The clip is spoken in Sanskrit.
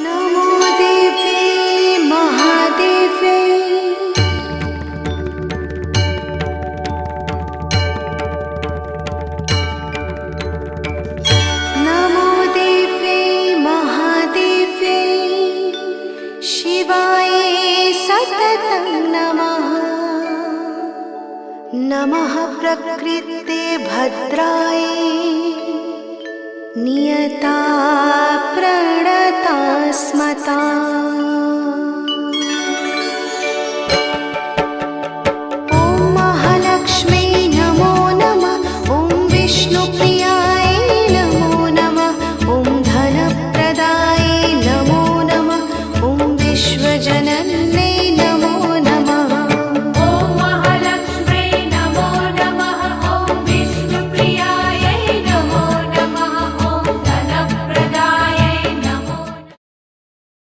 नमो देव्यै महादेव्यै नमो देव्यै महादेव्यै शिवायै सततं नमः। नमः प्रकृते भद्रायै नियता प्रणता स्मता